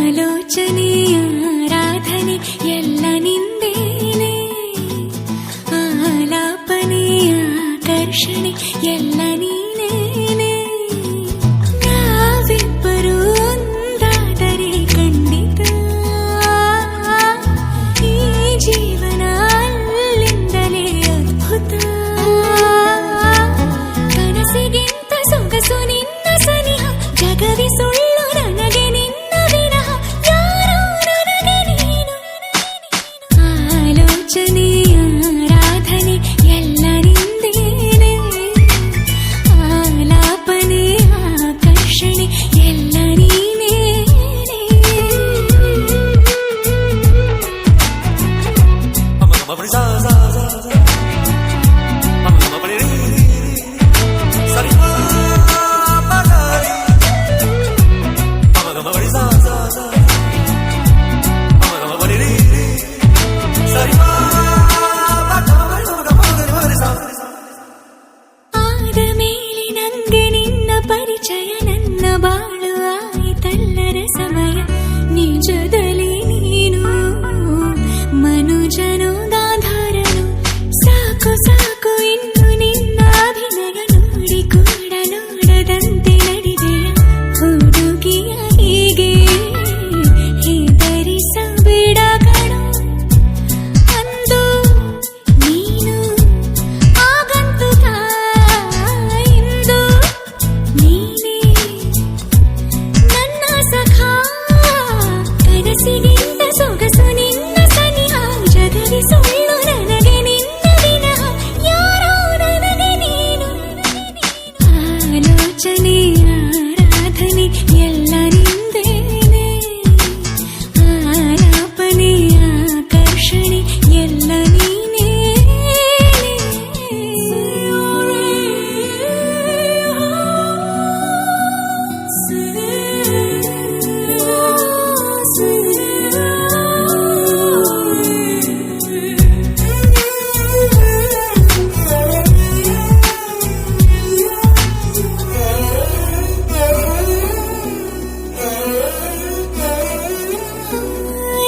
ಆಲೋಚನೆಯ ಆರಾಧನೆ ಎಲ್ಲ ನಿಂದೇನೆ, ಆಲಾಪನೆಯ ಆಕರ್ಷಣೆ ಎಲ್ಲ ನೀನೇನೆ. ನಾವಿಬ್ಬರು ಒಂದಾದರೆ ಖಂಡಿತ ಈ ಜೀವನ ಅಲ್ಲಿಂದಲೇ ಅದ್ಭುತ. ಕನಸಿಗಿಂತ ಸೊಗಸು ನಿನ್ನ ಸನಿಹ, ಜಗವಿ ಸುಳ್ಳು ನನಗೆ ನಿನ್ನ ವಿನಃ, ಯಾರೋ ನನಗೆ ನೀನು. ಆಲೋಚನೆಯ ಆರಾಧನೆ ಎಲ್ಲ ನಿಂದೇನೆ, ಆಲಾಪನೆ ಆಕರ್ಷಣೆ ಎಲ್ಲ ನೀನೇನೆ. ಆದ ಮೇಲೆ ನಂಗೆ ನಿನ್ನ ಪರಿಚಯ, ನನ್ನ ಬಾಳು ಆಯಿತಲ್ಲರ ಸಮಯ. ನಿಜದಲ್ಲಿ ನೀನು ಮನುಜನು ಗಾಂಧಾರನು, ಸಾಕು ಸಾಕು ಇನ್ನು ನಿನ್ನ ಅಭಿನಯ. ನೋಡಿ ಕೂಡ ನೋಡದಂತೆ ನಡೆದೆಯ ಹುಡುಗಿಯ ಹೀಗೆ ಹೆದರಿಸಬೇಡ ಕಣೋ. ಅಂದು ನೀನು ಆಗಂತುಕ, ಇಂದು ನೀನೇ ನನ್ನ ಸಖ. ಕನಸಿಗಿಂತ ಸೊಗಸು ನಿನ್ನ ಸನಿಹ, ಜಗವಿ ಸುಳ್ಳು ನನಗೆ ನಿನ್ನ ವಿನಃ, ಯಾರೋ ನನಗೆ ನೀನು. ಆಲೋಚನೆ ಆರಾಧನೆ ಎಲ್ಲ ನಿಂದೇನೆ, ಆಲಾಪನೆ ಆಕರ್ಷಣೆ ಎಲ್ಲ ನೀನೇ.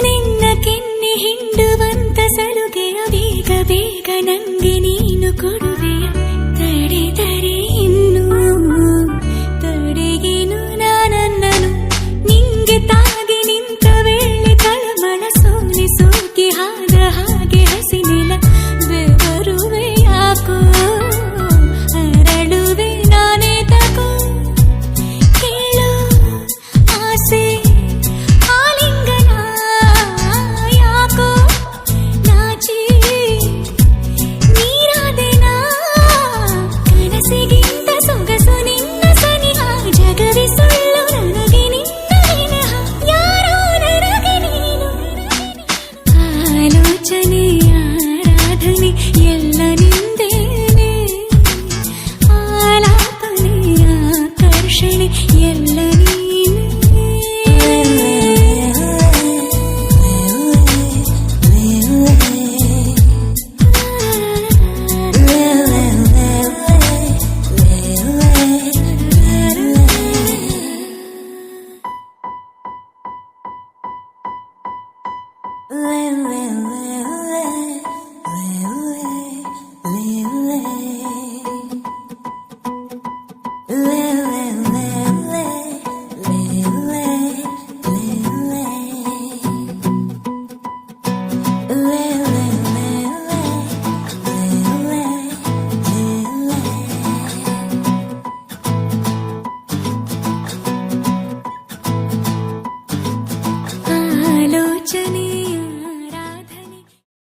ನಿನ್ನ ಕೆನ್ನೆ ಹಿಂಡುವಂತ ಸಲುಗೆಯ ಬೇಗ ಬೇಗ ನಂಗೆ ನೀನು ಕೊಡುವೆಯ. ತಡೆದರೆ ಇನ್ನು ತಡೆಗೇನು ನಾನನ್ನನು, ನಿಂಗೆ ತಾಗಿ ನಿಂತ ವೇಳೆ ತಳಮಳ ಸೋಲಿ ಸೋಕಿ ಹಾದ ಹಾಗೆ ಹಸಿನೆಲ ಬೆವರುವೆ ಯಾಕೋ, ಅರಳುವೆ ನಾನೇ ತಗೋ. ಕೇಳೋ ಆಸೆ ಆಲಿಂಗನ, ಯಾಕೋ ನಾಚಿ ನೀರಾದೆನಾ. ಕನಸಿಗಿಂತ ಸೊಗಸು ನಿನ್ನ ಸನಿಹ, ಜಗವಿ ಸುಳ್ಳು ನನಗೆ ನಿನ್ನ ವಿನಃ, ಯಾರೋ ನನಗೆ ನೀನು. ಆಲೋಚನೆ ಆರಾಧನೆ ಎಲ್ಲ ನಿಂದೇನೆ, ಆಲಾಪನೆ ಆಕರ್ಷಣೆ ಎಲ್ಲ ನೀನೇ. Le